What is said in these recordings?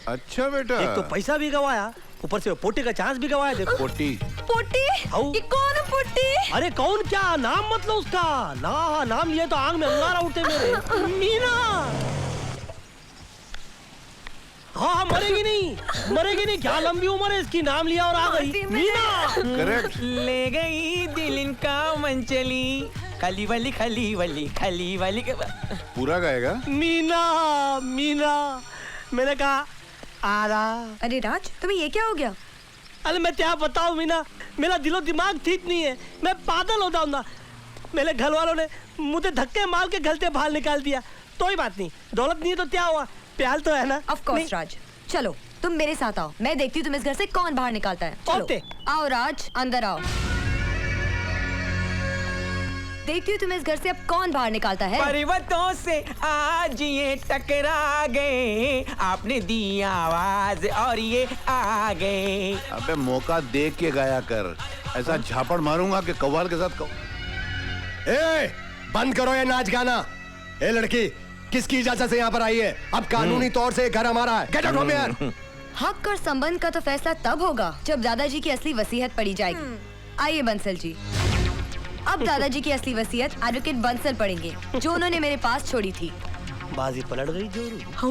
अच्छा बेटा, एक तो पैसा भी गवाया, ऊपर से पोटी का चांस भी गवाया। देखो पोटी पोटी? ये कौन है पोटी? अरे कौन क्या नाम मतलब उसका ना, नाम लिए तो आंख में अंगारा उठे मेरे। मीना। हाँ मरेगी नहीं, क्या लंबी उम्र है इसकी, नाम लिया और आ गई मीना। करेक्ट। ले गई दिल इनका मन चली, खली वाली पूरा गाएगा। मीना मैंने कहा आ रहा। अरे राज, तुम्हें ये क्या हो गया? अरे मैं क्या बताऊं मीना, मेरा दिलो दिमाग ठीक नहीं है, मैं पागल हो जाऊंगा। मेरे घर वालों ने मुझे धक्के मार के घर से बाहर निकाल दिया। कोई बात नहीं, दौलत नहीं है तो क्या हुआ, प्यार तो है ना। ऑफ कोर्स राज, चलो तुम मेरे साथ आओ, मैं देखती हूँ तुम इस घर से कौन बाहर निकालता है। चलो ओके। आओ राज, अंदर आओ। देखती हूँ तुम इस घर से अब कौन बाहर निकालता है। पर्वतों से आज ये टकरा गए, आपने दी आवाज और ये आ गए। अबे मौका देख के गाया कर, ऐसा झापड़ मारूंगा कि कव्वाल के साथ ए, बंद करो ये नाच गाना। ए लड़की, किसकी इजाजत से यहाँ पर आई है? अब कानूनी तौर से घर हमारा है। Get out from here. हक और संबंध का तो फैसला तब होगा जब दादाजी की असली वसीयत पढ़ी जाएगी। आइए बंसल जी, अब दादाजी की असली वसीयत एडवोकेट बंसल पढ़ेंगे, जो उन्होंने मेरे पास छोड़ी थी। बाजी पलट गई जोरू। हाँ,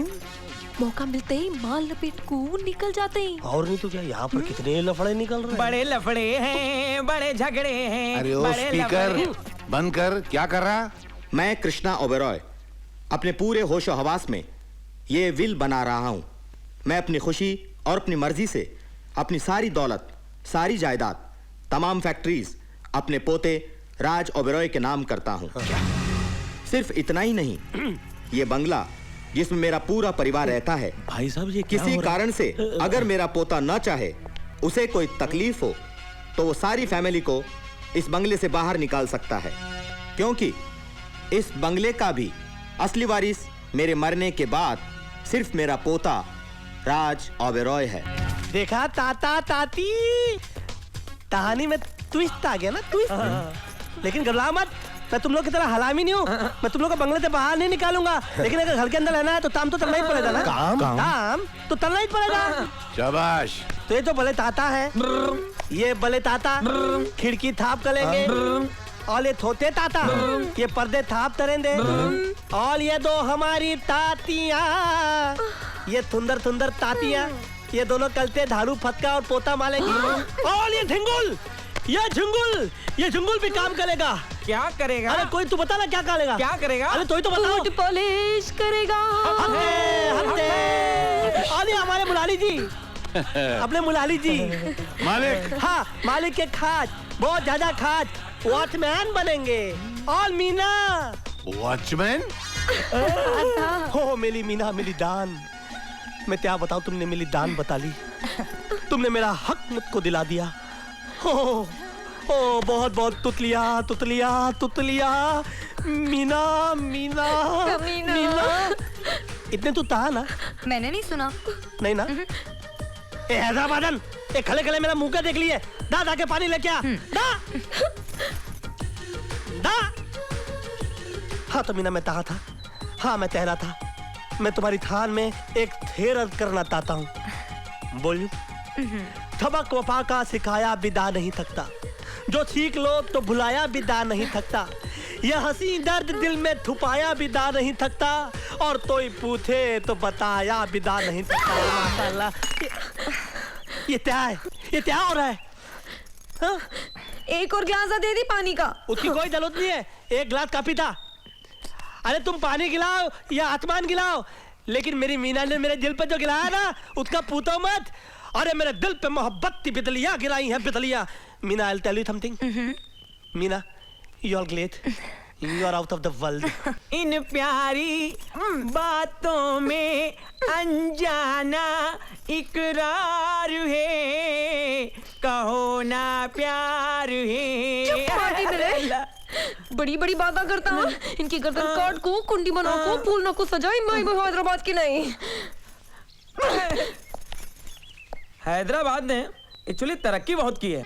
मौका मिलते ही माल लपेट को निकल जाते हैं। और नहीं तो क्या, यहाँ पर कितने लफड़े निकल रहे हैं। बड़े लफड़े हैं, बड़े झगड़े हैं। अरे ओ स्पीकर बंद कर, क्या कर रहा? मैं कृष्णा ओबेरॉय अपने पूरे होशो हवास में ये विल बना रहा हूँ। मैं अपनी खुशी और अपनी मर्जी से अपनी सारी दौलत, सारी जायदाद, तमाम फैक्ट्रीज अपने पोते राज ओबेरॉय के नाम करता हूँ। सिर्फ इतना ही नहीं, ये बंगला जिसमें मेरा पूरा परिवार रहता है, भाई साहब ये क्या किसी हो रहा है? कारण से अगर मेरा पोता न चाहे, उसे कोई तकलीफ हो, तो वो सारी फैमिली को इस बंगले से बाहर निकाल सकता है, क्योंकि इस बंगले का भी असली वारिस मेरे मरने के बाद सिर्फ मेरा पोता राज ओबेरॉय है। देखा ताता ताती, कहानी में ट्विस्ट आ गया ना, ट्विस्ट। लेकिन घबरा मत, मैं तुम लोग की तरह हलामी नहीं हूँ। मैं तुम लोग को बंगले से बाहर नहीं निकालूंगा, लेकिन अगर घर के अंदर रहना है तो काम तो करना ही पड़ेगा ना। काम तो करना ही पड़ेगा। शाबाश। तो ये जो बले ताता है, ये बले ताता खिड़की थाप करेंगे, और ये थोते ताता ये पर्दे थाप करेंगे, और ये दो हमारी तातियां, ये थुंदर थुंदर तातियां, ये दोनों कलते झाड़ू फटका और पोता मारेंगी। और ये झिंगुल, ये झुंगुल भी काम करेगा। क्या करेगा? अरे कोई तू बता ना क्या करेगा? क्या करेगा? अरे तो ही तो बताओ। बूट पॉलिश करेगा। हंसते अरे हमारे मुलाली जी, अपने मुलाली जी मालिक। हाँ मालिक के खाज, बहुत ज्यादा खाज, वॉचमैन बनेंगे। और मीना वॉचमैन? हो मेरी मीना, मेरी दान, मैं क्या बताऊं, तुमने मेरी दान बता ली, तुमने मेरा हक मुझको दिला दिया। ओ बहुत बहुत तुतलिया तुतलिया तुतलिया, मीना मीना मीना। इतने तो था ना? मैंने नहीं सुना। नहीं ना? ए हैदराबादन, ए खले खले मेरा मुंह का देख लिए, दा के पानी लेके आ, दा। हाँ तो मीना मैं कहा था, हाँ मैं तहरा था, मैं तुम्हारी थान में एक थेर अर्ज करना चाहता हूँ। बोलियो। थबक वफा का सिखाया विदा नहीं थकता, जो सीख लो तो भुलाया विदा नहीं थकता, यह हंसी दर्द दिल में छुपाया विदा नहीं थकता, और कोई पूछे तो बताया विदा नहीं थकता। माशाल्लाह, ये क्या है, ये क्या हो रहा है? हाँ? एक और गिलास दे दी पानी का। उसकी कोई जरूरत नहीं है, एक गिलास काफी था। अरे तुम पानी गिलाओ या आसमान गिलाओ, लेकिन मेरी मीना ने मेरे दिल पे जो गिलाया ना, उसका पूछो मत। अरे मेरे दिल पे मोहब्बत की बिजलियां गिराई हैं, बिजलियां। Meena, I'll tell you something. Meena, you are great. You are out of the world. इन प्यारी बातों में अनजाना इकरार है, कहो ना प्यार है। बड़ी बड़ी बातें करता हूँ, इनकी गर्दन काट को कुंडी बना को फूल न को सजाई, मैं हैदराबाद की नहीं। हैदराबाद ने एक्चुअली तरक्की बहुत की है।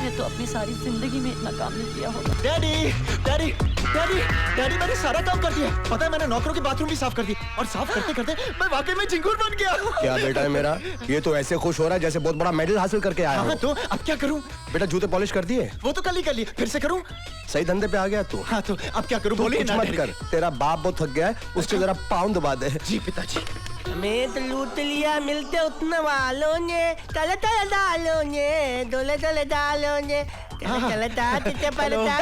मैंने तो अपनी सारी जिंदगी में इतना काम नहीं किया होगा। डैडी डैडी डैडी डैडी मैंने सारा काम कर दिया। पता है मैंने नौकरों की बाथरूम भी साफ कर दी और साफ करते करते मैं वाकई में झिंगुर बन गया। क्या बेटा है मेरा, ये तो ऐसे खुश हो रहा है जैसे बहुत बड़ा मेडल हासिल करके आया हाँ हो। तो अब क्या करूं? बेटा जूते पॉलिश कर दिए? वो तो कल ही कर लिए, फिर से करूं? सही धंधे पे आ गया तू। हाँ तो अब क्या करूं? तू बोलिए कुछ ना मत डैडी। कर, तेरा बाप बहुत थक गया है, उसके जरा पाँव दबा दे। जी पिताजी। मैं तो लूट लिया मिलते उतना वालों ने, तले तले डालों ने, डोले डोले डालों ने, चले चले पड़ता।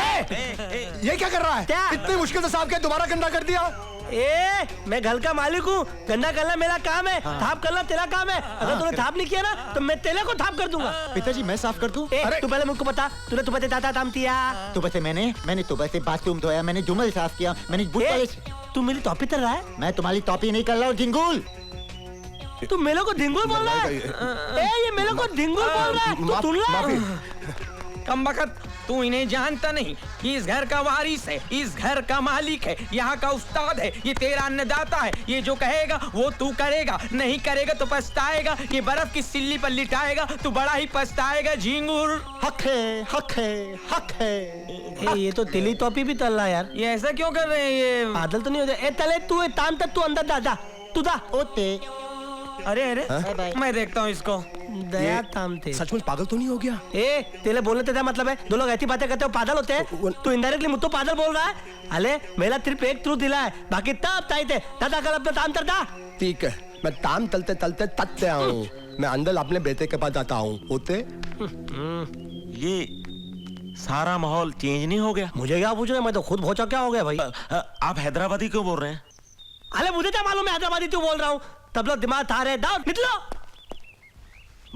ये क्या कर रहा है? क्या? इतनी मुश्किल से साफ किया, दोबारा गंदा कर दिया। ए, मैं घर का मालिक हूँ, गंदा करना मेरा काम है, थाप करना तेरा काम है। अगर तूने थाप नहीं किया ना तो मैं तेले को थाप कर दूंगा। पिताजी मैं साफ कर दूं? ए, तू पहले मुझको बता, तूने तो बते दाता थाम किया। तो बस मैंने तो बस बाथरूम धोया, मैंने जुमल साफ किया, मैंने बूट पॉलिश। तू मेरी टॉपी तर रहा है? मैं तुम्हारी टॉपी नहीं कर रहा हूँ झिंगुल। तू मेरे को धिंगुल बोल रहा है? ए, ये मेरे को धिंगुल बोल रहा है। तू सुन ले। कमबख्त, तू इन्हें जानता नहीं कि इस घर का वारिस है, इस घर का मालिक है, यहाँ का उस्ताद है, ये तेरा अन्नदाता है। ये जो कहेगा वो तू करेगा, नहीं करेगा तो पछताएगा। ये बर्फ की सिल्ली पर लिटाएगा, तू बड़ा ही पछताएगा झिंगुर। हक है, हक है, हक है। ए, ये तो तिली टॉपी भी तल रहा है यार। ये ऐसा क्यों कर रहे हैं ये? बादल तो नहीं हो जाए। ए तले तू एक ताम तक तू अंदर जा, जा तू जा। ओते अरे अरे मैं देखता हूँ इसको। दया ताम थे। सचमुच पागल तो नहीं हो गया? ए, तेरे बोलने से क्या मतलब है? दो लोग ऐसी बातें करते हो पागल होते हैं। तू इनडायरेक्टली मुझको पागल बोल रहा है। अले मेरा सिर्फ एक ट्रूथ दिला है, बाकी तब ताई थे दादा कल अपना ताम करता। ठीक है, मैं ताम तलते तलते तत्ते आऊँ, मैं अंदर अपने बेटे के पास आता हूँ। होते ये सारा माहौल चेंज नहीं हो गया? मुझे क्या पूछ रहे, मैं तो खुद भौचा क्या हो गया भाई। आप हैदराबादी क्यों बोल रहे हैं? अरे मुझे क्या मालूम, मैं हैदराबादी क्यों बोल रहा हूँ। तब लोग दिमाग था रहे, दाओ निकलो।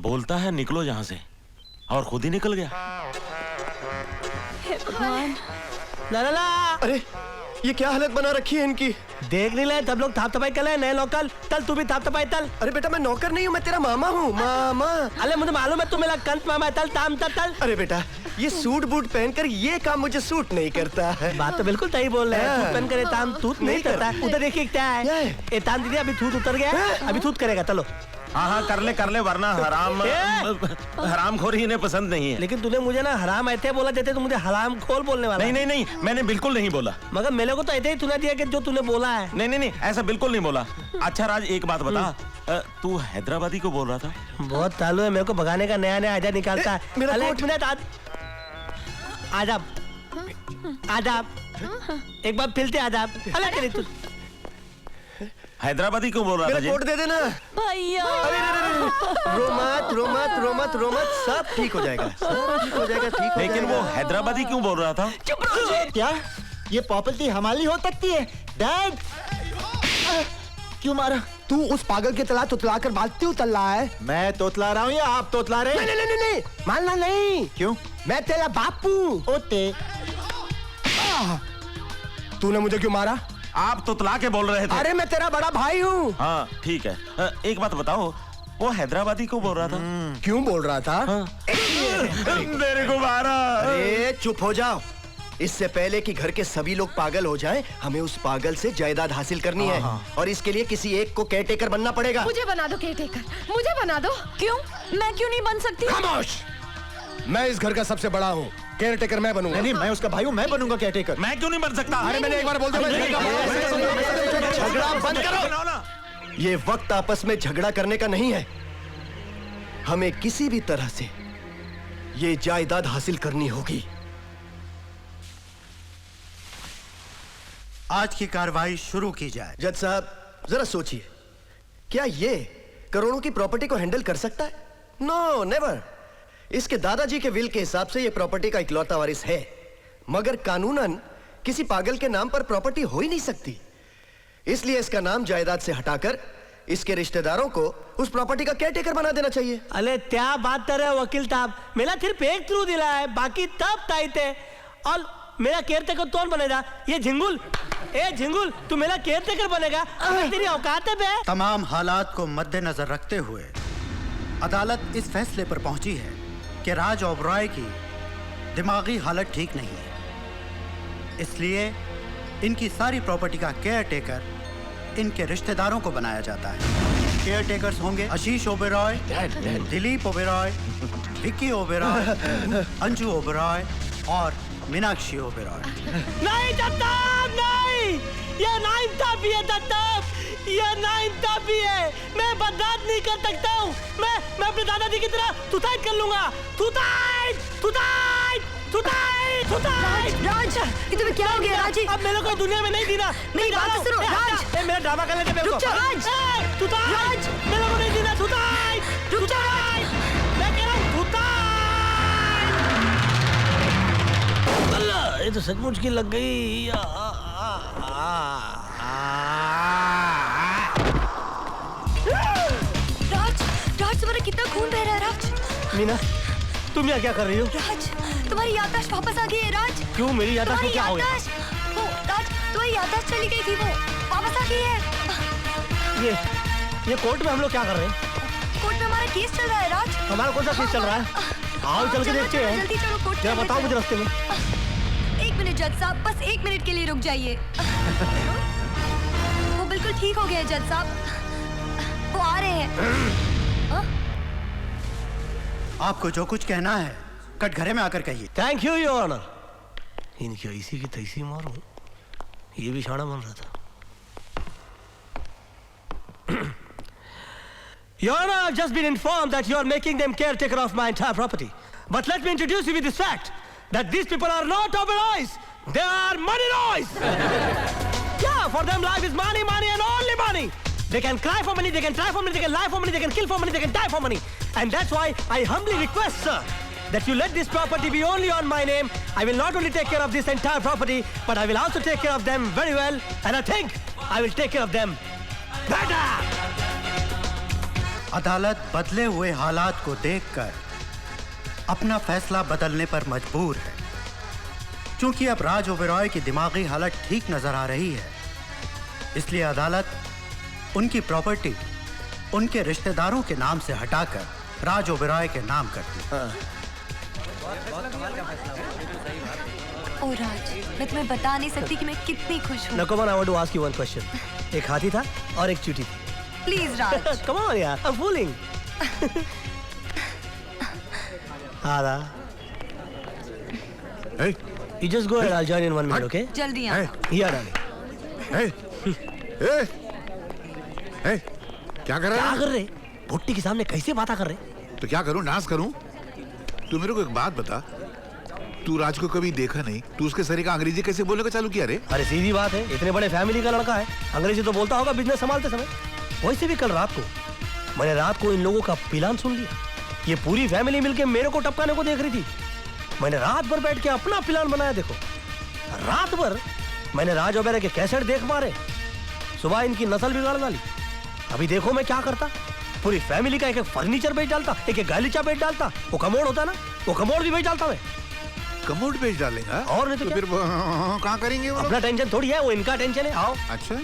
बोलता है निकलो यहाँ से, और खुद ही निकल गया। भगवान, ला ला ला। अरे ये क्या हालत बना रखी है इनकी? देख नहीं ले, तब लोग थाप तपाई कर ले, नए लोकल। तल तू भी थाप तपाई तल। अरे बेटा मैं नौकर नहीं हूँ, मैं तेरा मामा हूँ, मामा। अरे मुझे मालूम है तू मेरा कंस मामा है। तल ताम तल तल। अरे बेटा ये सूट बूट पहनकर ये काम मुझे सूट नहीं करता है। बात तो बिल्कुल सही बोल रहे हैं। हाँ। तू पेन करे ताम तूत नहीं करता है। उधर देखिए क्या क्या है। है? ए ताम दीदी अभी तूत उतर गया है, अभी तूत करेगा। चलो। हाँ हाँ कर ले, वरना हराम खोरी इन्हें पसंद नहीं है। लेकिन तूने मुझे ना हराम ऐसे बोला जैसे तू मुझे हराम खोल बोलने वाला। नहीं नहीं नहीं, मैंने बिल्कुल नहीं बोला। मगर मेरे को तो ऐसे ही सुना दिया कि जो तूने बोला है। नहीं नहीं नहीं, ऐसा बिल्कुल नहीं बोला। अच्छा राज एक बात बता, तू हैदराबादी को बोल रहा था? बहुत चालू है, मेरे को भगाने का नया नया आइडिया निकालता है। मेरा अरे कोट। एक मिनट, आजाब आजाब, एक बार फिलते आजाब। अरे तेरी तू हैदराबादी क्यों बोल रहा था मेरा जी? कोट दे देना। भैया। रो मत रो मत रो मत रो मत, सब ठीक हो जाएगा, सब ठीक हो जाएगा, ठीक हो लेकिन वो जाएगा। हैदराबादी क्यों बोल रहा था? चुप रहो। क्या ये प्रॉपर्टी हमारी हो सकती है? डैड क्यों मारा? तू उस पागल के तला तुतला कर बात क्यों तल रहा है? मैं तोतला रहा हूँ या आप तोतला रहे? नहीं नहीं नहीं नहीं, मानना नहीं। क्यों? मैं तेरा बापू। ओते तूने मुझे क्यों मारा? आप तुतला के बोल रहे थे। अरे मैं तेरा बड़ा भाई हूँ। हाँ ठीक है, एक बात बताओ, वो हैदराबादी क्यों बोल रहा था? क्यों बोल रहा था? मेरे को मारा। अरे चुप हो जाओ। इससे पहले कि घर के सभी लोग पागल हो जाएं, हमें उस पागल से जायदाद हासिल करनी है, और इसके लिए किसी एक को केयरटेकर बनना पड़ेगा। मुझे बना दो केयरटेकर, मुझे बना दो। क्यों? मैं क्यों नहीं बन सकती? खामोश! मैं इस घर का सबसे बड़ा हूँ, केयरटेकर मैं बनूंगा। नहीं मैं उसका भाई हूँ, मैं बनूंगा केयरटेकर। मैं क्यों नहीं बन सकता? अरे मैंने एक बार बोल दिया, मैं झगड़ा बंद करो। ये वक्त आपस में झगड़ा करने का नहीं है। हमें किसी भी तरह से ये जायदाद हासिल करनी होगी। आज की कार्रवाई शुरू की जाए। जज साहब जरा सोचिए, क्या ये करोड़ों की प्रॉपर्टी को हैंडल कर सकता है? No never. इसके दादाजी के विल के हिसाब से ये प्रॉपर्टी का इकलौता वारिस है, मगर कानूनन किसी पागल के नाम पर प्रॉपर्टी हो ही नहीं सकती। इसलिए इसका नाम जायदाद से हटाकर इसके रिश्तेदारों को उस प्रॉपर्टी का केयरटेकर बना देना चाहिए। अरे क्या बात कर रहे हो वकील साहब, मेरा सिर्फ एक थ्रू दिला है, बाकी तब टाइट है। और मेरा केयरटेकर कौन बनेगा? ये झिंगुल। ए झिंगुल, तू मेरा केयरटेकर बनेगा? तेरी औकात है बे? तमाम हालात को मद्देनजर रखते हुए अदालत इस फैसले पर पहुंची है कि राज ओबरॉय की दिमागी हालत ठीक नहीं है, इसलिए इनकी सारी प्रॉपर्टी का केयरटेकर इनके रिश्तेदारों को बनाया जाता है। केयरटेकर्स होंगे आशीष ओबेरॉय, दिलीप ओबेरॉय, विक्की ओबेरॉय, अंजू ओबेरॉय और मीनाक्षी ओबेरॉय। नहीं दत्तम, नहीं, ये नाइंसाफी है दत्तम, ये नाइंसाफी है। मैं बर्दाश्त नहीं कर सकता हूँ। मैं अपने दादाजी की तरह सुसाइड कर लूंगा। Suicide, suicide, suicide, suicide. Raj, ये तुम्हें क्या हो गया राज? अब मेरे को दुनिया में नहीं जीना। मेरी बात तो सुनो राज। मेरा ड्रामा कर लेते मेरे को। रुक जा राज। सुसाइड, मेरे को नहीं जीना। सुसाइड, रुक जा राज। मैं कह रहा हूँ अल्लाह, ये तो सचमुच की लग गई। राज, राज तुम्हारा कितना खून बह रहा है राज? मीना, तुम यहाँ क्या कर रही हो? राज, तुम्हारी याददाश्त वापस आ गई है राज। क्यों, मेरी याददाश्त को क्या हो गया? वो राज, तुम्हारी याददाश्त चली गई थी, वो वापस आ गई है। ये कोर्ट में हम लोग क्या कर रहे हैं? कोर्ट में हमारा केस चल रहा है राज। हमारा कौन सा केस चल रहा है? आओ चल के देखते हैं। जल्दी चलो कोर्ट। जरा बताओ मुझे रास्ते में। एक मिनट जज साहब, बस 1 मिनट के लिए रुक जाइए। वो बिल्कुल ठीक हो गया जज साहब, वो आ रहे हैं। आपको जो कुछ कहना है कटघरे में आकर कहिए। Thank you your honour. इनकी ऐसी की तैसी मारूं, ये भी शाना बन रहा था। Your Honor, I've just been informed that you are making them caretaker of my entire property. But let me introduce you with this fact, that these people are not Oberois. They are money roys. Yeah, for them life is money, money and only money. They can cry for money, they can try for money, they can lie for money, they can kill for money, they can die for money. And that's why I humbly request, sir, that you let this property be only on my name. I will not only take care of this entire property, but I will also take care of them very well. And I think I will take care of them better. अदालत बदले हुए हालात को देखकर अपना फैसला बदलने पर मजबूर है, क्योंकि अब राज ओबेरॉय की दिमागी हालत ठीक नजर आ रही है। इसलिए अदालत उनकी प्रॉपर्टी उनके रिश्तेदारों के नाम से हटाकर राज ओबेरॉय के नाम करती है। ओ राज, मैं तुम्हें बता नहीं सकती कि मैं कितनी खुश हूँ। Now come on, I want to ask you one question. एक हाथी था और एक चींटी थी। Please Raj. Come on यार, I'm fooling. Ada. Hey, You just go ahead, I'll join in 1 minute, okay? जल्दी आना। Here, darling. hey, hey, hey, क्या कर रहा क्या है? कर रहे? भुट्टी के सामने कैसे बातें कर रहे? तो क्या करूं, नाच करूं? तू मेरे को एक बात बता, तू राज को कभी देखा नहीं, तू उसके सरी का अंग्रेजी कैसे बोलने का चालू किया रे? अरे सीधी बात है, इतने बड़े फैमिली का लड़का है, अंग्रेजी तो बोलता होगा बिजनेस संभालते समय। वैसे भी कल रात को मैंने इन लोगों का प्लान सुन लिया। ये पूरी फैमिली मिलके मेरे को टपकाने को देख रही थी। मैंने रात भर बैठ के अपना प्लान बनाया। देखो, रात भर मैंने राज ओबेरॉय के कैसेट देख मारे, सुबह इनकी नस्ल बिगाड़ डाली। अभी देखो मैं क्या करता, पूरी फैमिली का एक एक फर्नीचर बेच डालता, एक एक गालीचा बेच डालता। वो कमोड होता ना, वो कमोड भी बेच डालता मैं। कमोड बेच डालेगा? और नहीं तो फिर कहाँ करेंगे वो लोग? अपना टेंशन थोड़ी है, वो इनका टेंशन है। आओ। अच्छा।